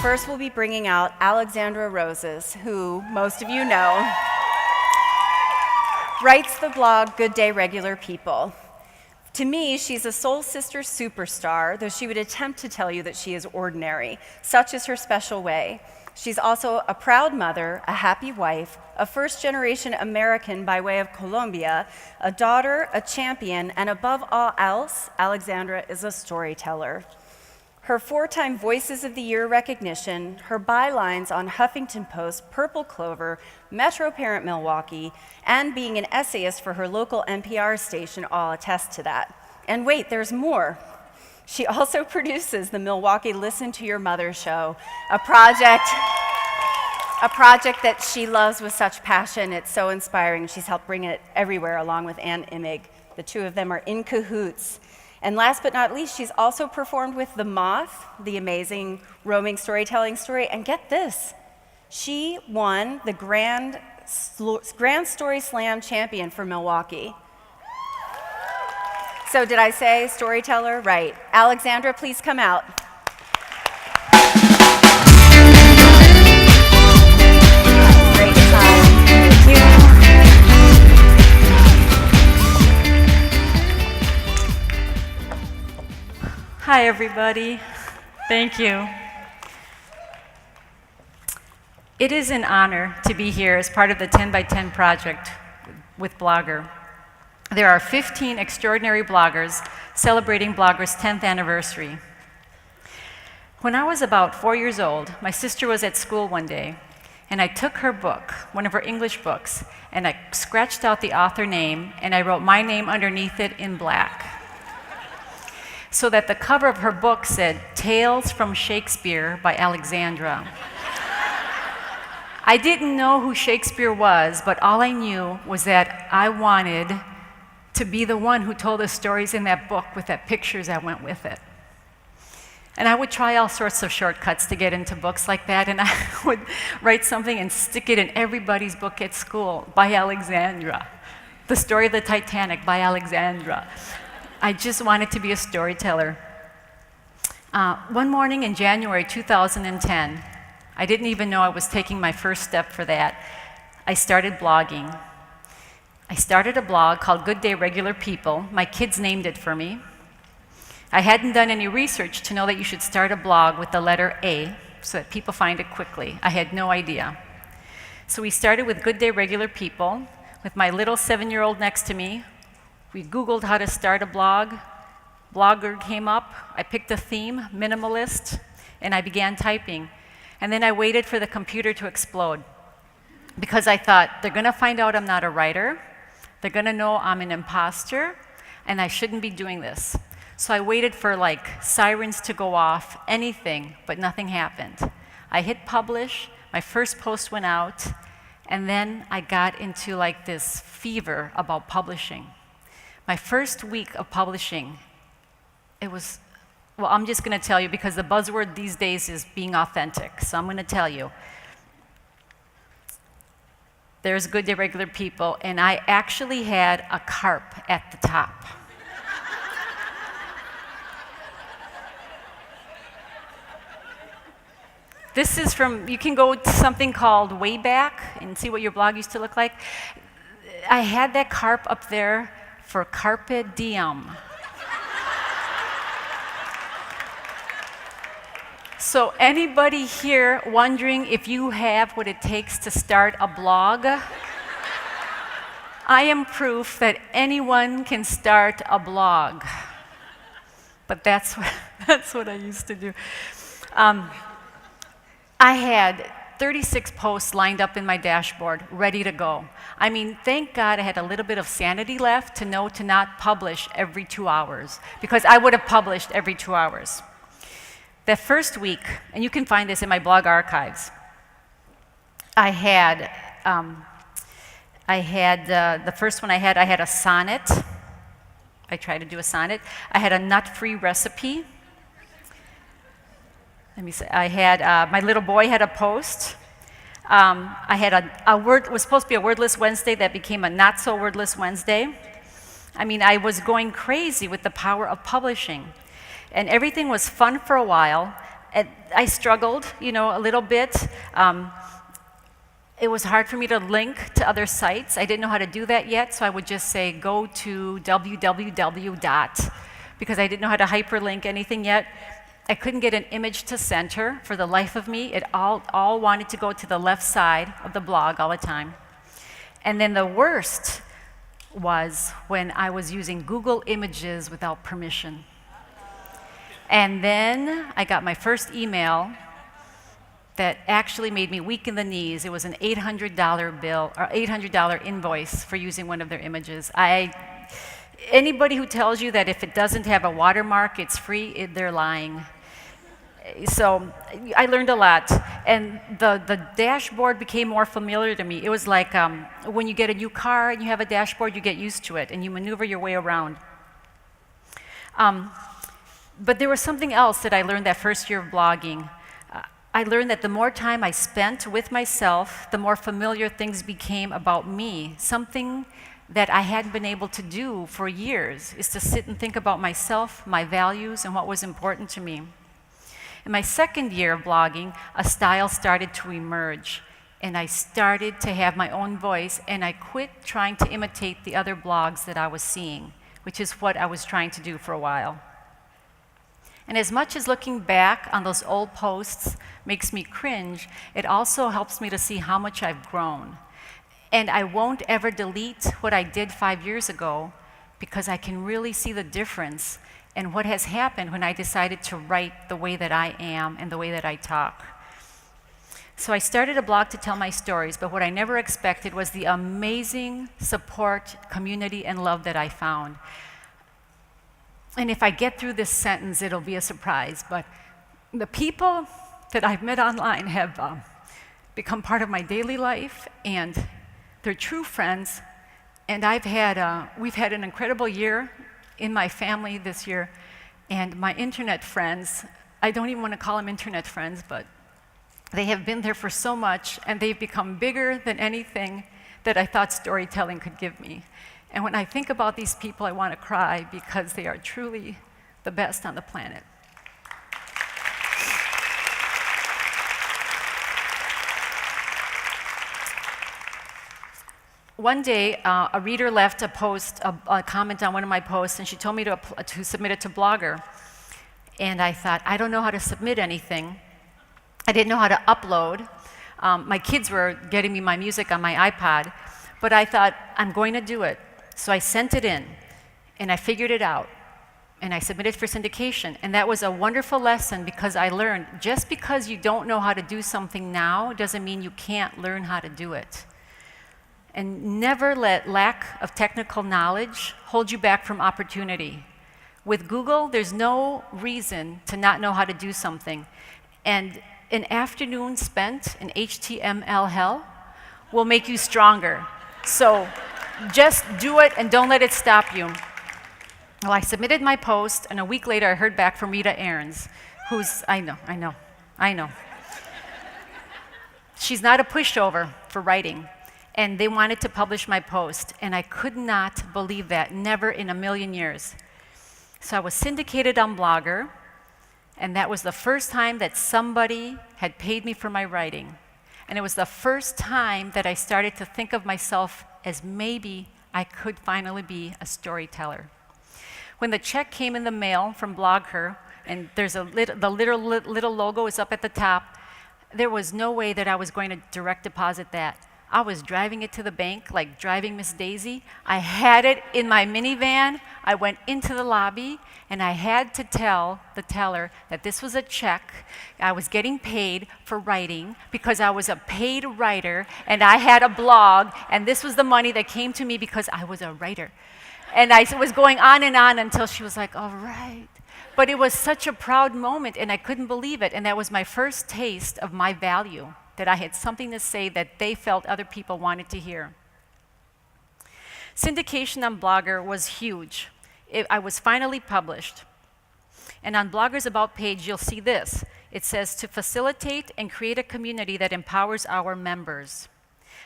first we'll be bringing out Alexandra Rosas, who most of you know writes the blog Good Day Regular People. To me, she's a soul sister superstar, though she would attempt to tell you that she is ordinary. Such is her special way. She's also a proud mother, a happy wife, a first-generation American by way of Colombia, a daughter, a champion, and above all else, Alexandra is a storyteller. Her 4-time Voices of the Year recognition, her bylines on Huffington Post, Purple Clover, Metro Parent Milwaukee, and being an essayist for her local NPR station all attest to that. And wait, there's more. She also produces the Milwaukee Listen to Your Mother show, a project that she loves with such passion. It's so inspiring. She's helped bring it everywhere along with Ann Imig. The two of them are in cahoots. And last but not least, she's also performed with The Moth, the amazing roaming storytelling story. And get this, she won the Grand Story Slam champion for Milwaukee. So did I say storyteller? Right. Alexandra, please come out. Great time. Thank you. Hi, everybody. Thank you. It is an honor to be here as part of the 10 by 10 project with BlogHer. There are 15 extraordinary bloggers celebrating BlogHer's 10th anniversary. When I was about 4 years old, my sister was at school one day, and I took her book, one of her English books, and I scratched out the author name, and I wrote my name underneath it in black, so that the cover of her book said, Tales from Shakespeare by Alexandra. I didn't know who Shakespeare was, but all I knew was that I wanted to be the one who told the stories in that book with the pictures that went with it. And I would try all sorts of shortcuts to get into books like that, and I would write something and stick it in everybody's book at school, by Alexandra. The Story of the Titanic, by Alexandra. I just wanted to be a storyteller. One morning in January 2010, I didn't even know I was taking my first step for that. I started blogging. I started a blog called Good Day Regular People. My kids named it for me. I hadn't done any research to know that you should start a blog with the letter A so that people find it quickly. I had no idea. So we started with Good Day Regular People with my little 7-year-old next to me. We Googled how to start a blog. BlogHer came up. I picked a theme, minimalist, and I began typing. And then I waited for the computer to explode because I thought, they're going to find out I'm not a writer. They're going to know I'm an imposter, and I shouldn't be doing this. So I waited for like sirens to go off, anything, but nothing happened. I hit publish, my first post went out, and then I got into like this fever about publishing. My first week of publishing, it was, well, I'm just going to tell you because the buzzword these days is being authentic, so I'm going to tell you. There's Good Day Regular People, and I actually had a carp at the top. This is from, you can go to something called Wayback and see what your blog used to look like. I had that carp up there for Carpe Diem. So anybody here wondering if you have what it takes to start a blog? I am proof that anyone can start a blog. But that's what I used to do. I had 36 posts lined up in my dashboard, ready to go. I mean, thank God I had a little bit of sanity left to know to not publish every 2 hours, because I would have published every 2 hours. That first week, and you can find this in my blog archives, I had the first one I had a sonnet. I tried to do a sonnet. I had a nut-free recipe. Let me say, I had, my little boy had a post. I had a word, it was supposed to be a wordless Wednesday that became a not-so-wordless Wednesday. I mean, I was going crazy with the power of publishing. And everything was fun for a while I struggled, a little bit. It was hard for me to link to other sites. I didn't know how to do that yet, so I would just say go to www dot, because I didn't know how to hyperlink anything yet. I couldn't get an image to center for the life of me. It all wanted to go to the left side of the blog all the time. And then the worst was when I was using Google Images without permission. And then I got my first email that actually made me weak in the knees. It was an $800 bill, or $800 invoice for using one of their images. Anybody who tells you that if it doesn't have a watermark, it's free, they're lying. So I learned a lot, and the dashboard became more familiar to me. It was like when you get a new car and you have a dashboard, you get used to it, and you maneuver your way around. But there was something else that I learned that first year of blogging. I learned that the more time I spent with myself, the more familiar things became about me. Something that I hadn't been able to do for years is to sit and think about myself, my values, and what was important to me. In my second year of blogging, a style started to emerge, and I started to have my own voice, and I quit trying to imitate the other blogs that I was seeing, which is what I was trying to do for a while. And as much as looking back on those old posts makes me cringe, it also helps me to see how much I've grown. And I won't ever delete what I did 5 years ago, because I can really see the difference in what has happened when I decided to write the way that I am and the way that I talk. So I started a blog to tell my stories, but what I never expected was the amazing support, community, and love that I found. And if I get through this sentence, it'll be a surprise, but the people that I've met online have become part of my daily life, and they're true friends. And we've had an incredible year in my family this year, and my internet friends, I don't even want to call them internet friends, but they have been there for so much, and they've become bigger than anything that I thought storytelling could give me. And when I think about these people, I want to cry, because they are truly the best on the planet. One day, a reader left a comment on one of my posts, and she told me to submit it to BlogHer. And I thought, I don't know how to submit anything. I didn't know how to upload. My kids were getting me my music on my iPod, but I thought, I'm going to do it. So I sent it in, and I figured it out, and I submitted for syndication. And that was a wonderful lesson, because I learned just because you don't know how to do something now doesn't mean you can't learn how to do it. And never let lack of technical knowledge hold you back from opportunity. With Google, there's no reason to not know how to do something. And an afternoon spent in HTML hell will make you stronger. So just do it and don't let it stop you. Well, I submitted my post, and a week later I heard back from Rita Ahrens, who's, I know. She's not a pushover for writing, and they wanted to publish my post, and I could not believe that, never in a million years. So I was syndicated on BlogHer, and that was the first time that somebody had paid me for my writing. And it was the first time that I started to think of myself as maybe I could finally be a storyteller. When the check came in the mail from BlogHer, and there's the little logo is up at the top, there was no way that I was going to direct deposit that. I was driving it to the bank, like driving Miss Daisy. I had it in my minivan. I went into the lobby, and I had to tell the teller that this was a check. I was getting paid for writing because I was a paid writer, and I had a blog, and this was the money that came to me because I was a writer. And I was going on and on until she was like, all right. But it was such a proud moment, and I couldn't believe it, and that was my first taste of my value, that I had something to say that they felt other people wanted to hear. Syndication on BlogHer was huge. I was finally published. And on BlogHer's About page, you'll see this. It says, to facilitate and create a community that empowers our members.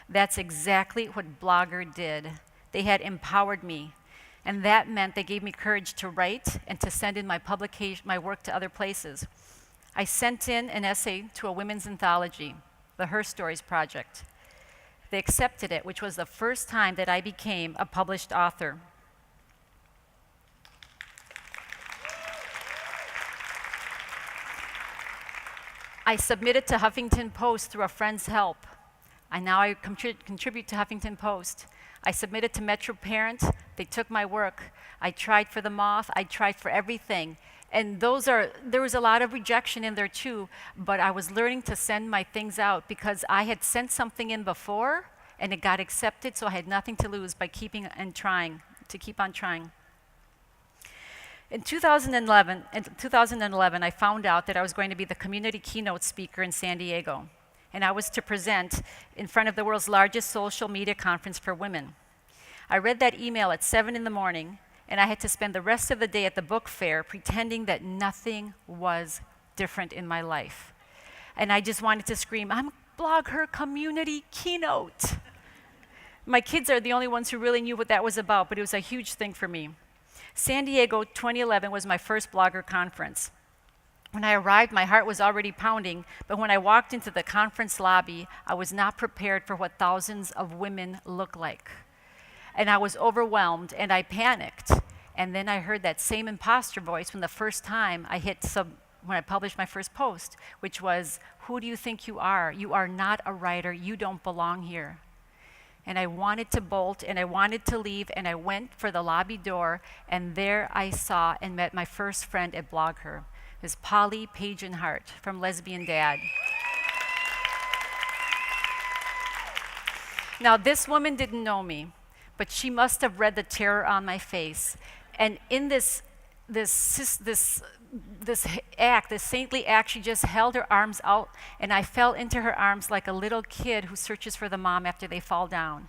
That's exactly what BlogHer did. They had empowered me. And that meant they gave me courage to write and to send in my work to other places. I sent in an essay to a women's anthology, the Her Stories Project. They accepted it, which was the first time that I became a published author. I submitted to Huffington Post through a friend's help. I contribute to Huffington Post. I submitted to Metro Parent. They took my work. I tried for the Moth. I tried for everything. And there was a lot of rejection in there too, but I was learning to send my things out because I had sent something in before and it got accepted, so I had nothing to lose by keeping on trying. In 2011, I found out that I was going to be the community keynote speaker in San Diego, and I was to present in front of the world's largest social media conference for women. I read that email at 7 in the morning, and I had to spend the rest of the day at the book fair pretending that nothing was different in my life. And I just wanted to scream, I'm BlogHer community keynote. My kids are the only ones who really knew what that was about, but it was a huge thing for me. San Diego 2011 was my first BlogHer conference. When I arrived, my heart was already pounding, but when I walked into the conference lobby, I was not prepared for what thousands of women look like. And I was overwhelmed, and I panicked. And then I heard that same imposter voice from the first time when I published my first post, which was, who do you think you are? You are not a writer. You don't belong here. And I wanted to bolt, and I wanted to leave, and I went for the lobby door, and there I saw and met my first friend at BlogHer. It was Polly Pagan Hart from Lesbian Dad. Now, this woman didn't know me, but she must have read the terror on my face. And in this saintly act, she just held her arms out, and I fell into her arms like a little kid who searches for the mom after they fall down.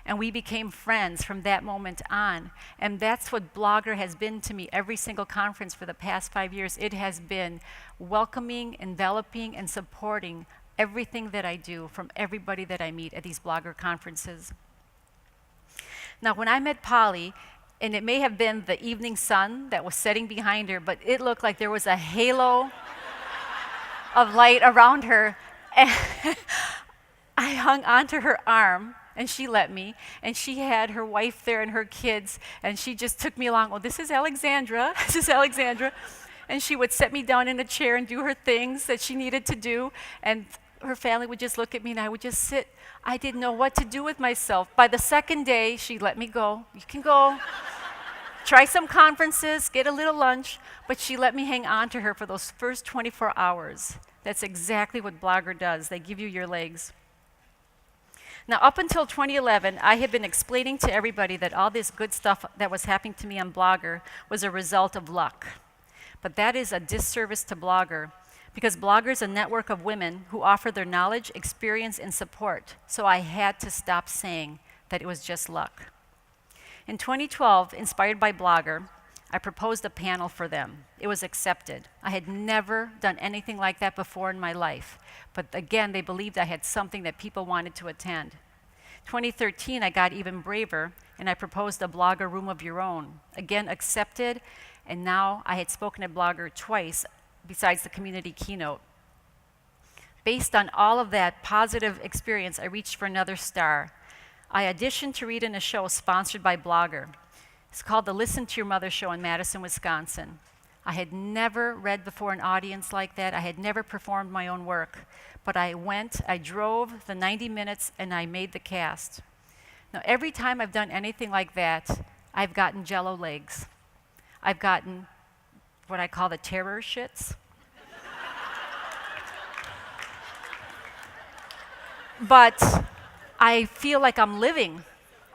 And we became friends from that moment on. And that's what BlogHer has been to me every single conference for the past 5 years. It has been welcoming, enveloping, and supporting everything that I do from everybody that I meet at these BlogHer conferences. Now, when I met Polly, and it may have been the evening sun that was setting behind her, but it looked like there was a halo of light around her. And I hung onto her arm, and she let me, and she had her wife there and her kids, and she just took me along. Oh, this is Alexandra. This is Alexandra. And she would set me down in a chair and do her things that she needed to do, and her family would just look at me, and I would just sit. I didn't know what to do with myself. By the second day, she let me go. You can go. Try some conferences, get a little lunch, but she let me hang on to her for those first 24 hours. That's exactly what BlogHer does. They give you your legs. Now, up until 2011, I had been explaining to everybody that all this good stuff that was happening to me on BlogHer was a result of luck. But that is a disservice to BlogHer, because BlogHer is a network of women who offer their knowledge, experience, and support. So I had to stop saying that it was just luck. In 2012, inspired by BlogHer, I proposed a panel for them. It was accepted. I had never done anything like that before in my life. But again, they believed I had something that people wanted to attend. 2013, I got even braver, and I proposed a BlogHer Room of Your Own. Again, accepted, and now I had spoken at BlogHer twice, besides the community keynote. Based on all of that positive experience, I reached for another star. I auditioned to read in a show sponsored by BlogHer. It's called the Listen to Your Mother Show in Madison, Wisconsin. I had never read before an audience like that. I had never performed my own work. But I went, I drove the 90 minutes, and I made the cast. Now, every time I've done anything like that, I've gotten jello legs. I've gotten what I call the terror shits. But I feel like I'm living.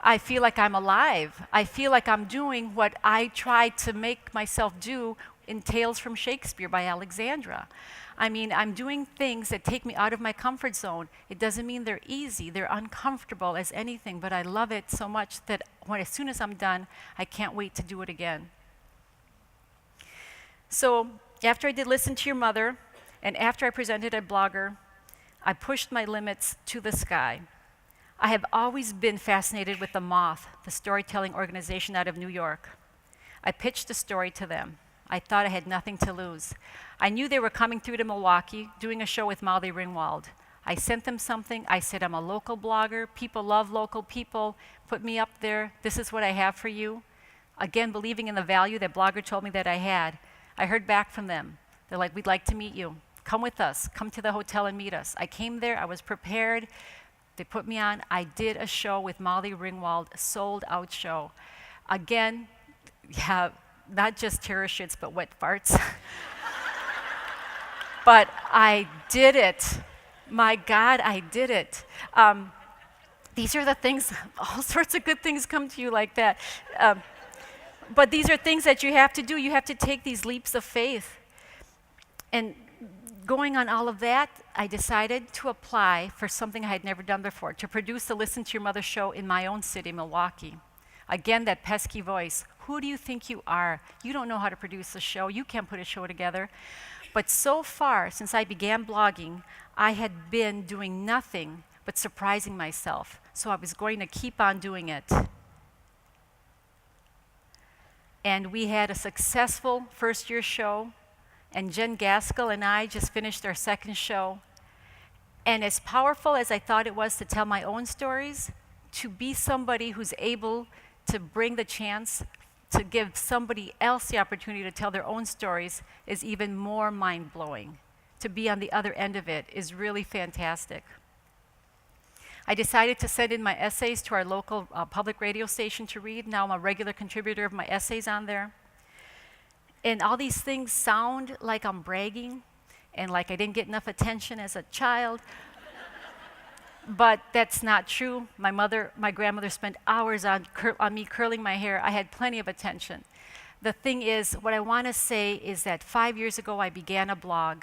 I feel like I'm alive. I feel like I'm doing what I tried to make myself do in Tales from Shakespeare by Alexandra. I mean, I'm doing things that take me out of my comfort zone. It doesn't mean they're easy. They're uncomfortable as anything, but I love it so much that as soon as I'm done, I can't wait to do it again. So after I did Listen to Your Mother, and after I presented at BlogHer, I pushed my limits to the sky. I have always been fascinated with the Moth, the storytelling organization out of New York. I pitched a story to them. I thought I had nothing to lose. I knew they were coming through to Milwaukee, doing a show with Molly Ringwald. I sent them something. I said, I'm a local blogger. People love local people. Put me up there. This is what I have for you. Again, believing in the value that BlogHer told me that I had. I heard back from them. They're like, we'd like to meet you. Come with us. Come to the hotel and meet us. I came there. I was prepared. They put me on. I did a show with Molly Ringwald, a sold-out show. Again, yeah, not just terror shits, but wet farts. But I did it. My God, I did it. These are the things, all sorts of good things come to you like that. But these are things that you have to do. You have to take these leaps of faith. And going on all of that, I decided to apply for something I had never done before, to produce the Listen to Your Mother show in my own city, Milwaukee. Again, that pesky voice. Who do you think you are? You don't know how to produce a show. You can't put a show together. But so far, since I began blogging, I had been doing nothing but surprising myself. So I was going to keep on doing it. And we had a successful first-year show, and Jen Gaskell and I just finished our second show. And as powerful as I thought it was to tell my own stories, to be somebody who's able to bring the chance to give somebody else the opportunity to tell their own stories is even more mind-blowing. To be on the other end of it is really fantastic. I decided to send in my essays to our local public radio station to read. Now I'm a regular contributor of my essays on there. And all these things sound like I'm bragging and like I didn't get enough attention as a child. But that's not true. My grandmother spent hours on me curling my hair. I had plenty of attention. The thing is, what I want to say is that 5 years ago I began a blog,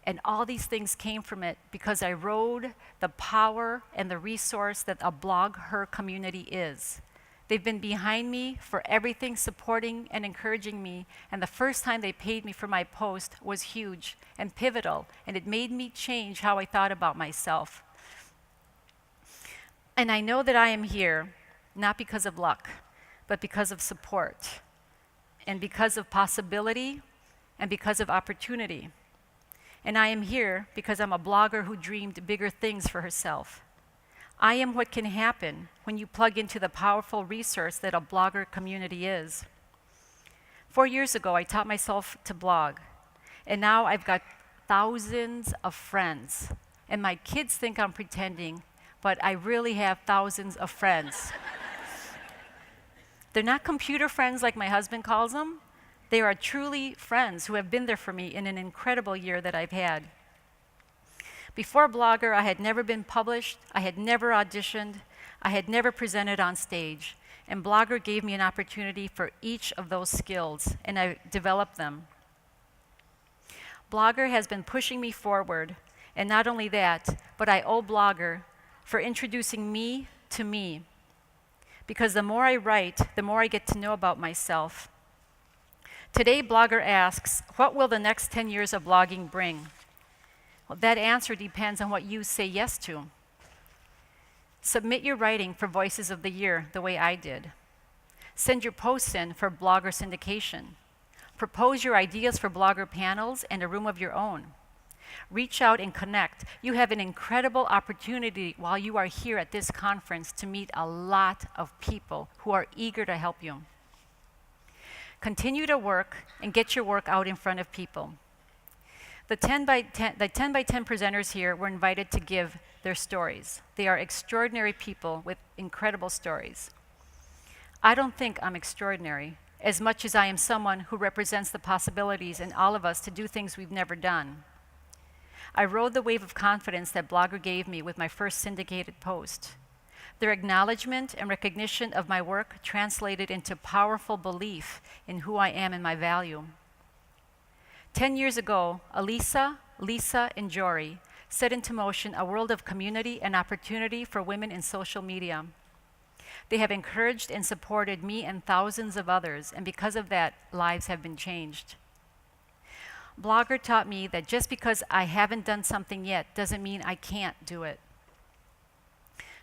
and all these things came from it because I rode the power and the resource that a BlogHer community is. They've been behind me for everything, supporting and encouraging me, and the first time they paid me for my post was huge and pivotal, and it made me change how I thought about myself. And I know that I am here not because of luck, but because of support, and because of possibility, and because of opportunity. And I am here because I'm a blogger who dreamed bigger things for herself. I am what can happen when you plug into the powerful resource that a blogger community is. 4 years ago, I taught myself to blog, and now I've got thousands of friends. And my kids think I'm pretending, but I really have thousands of friends. They're not computer friends like my husband calls them. They are truly friends who have been there for me in an incredible year that I've had. Before BlogHer, I had never been published, I had never auditioned, I had never presented on stage, and BlogHer gave me an opportunity for each of those skills, and I developed them. BlogHer has been pushing me forward, and not only that, but I owe BlogHer for introducing me to me. Because the more I write, the more I get to know about myself. Today, BlogHer asks, what will the next 10 years of blogging bring? Well, that answer depends on what you say yes to. Submit your writing for Voices of the Year the way I did. Send your posts in for BlogHer syndication. Propose your ideas for BlogHer panels and a room of your own. Reach out and connect. You have an incredible opportunity while you are here at this conference to meet a lot of people who are eager to help you. Continue to work and get your work out in front of people. The 10 by 10 presenters here were invited to give their stories. They are extraordinary people with incredible stories. I don't think I'm extraordinary as much as I am someone who represents the possibilities in all of us to do things we've never done. I rode the wave of confidence that BlogHer gave me with my first syndicated post. Their acknowledgement and recognition of my work translated into powerful belief in who I am and my value. 10 years ago, Elisa, Lisa, and Jory set into motion a world of community and opportunity for women in social media. They have encouraged and supported me and thousands of others, and because of that, lives have been changed. BlogHer taught me that just because I haven't done something yet doesn't mean I can't do it.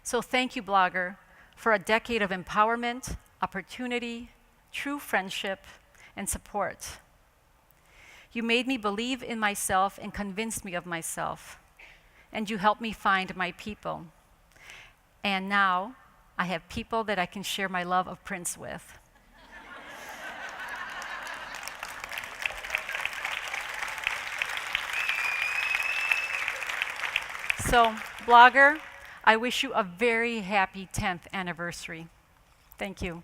So thank you, BlogHer, for a decade of empowerment, opportunity, true friendship, and support. You made me believe in myself and convinced me of myself. And you helped me find my people. And now I have people that I can share my love of Prince with. So, BlogHer, I wish you a very happy 10th anniversary. Thank you.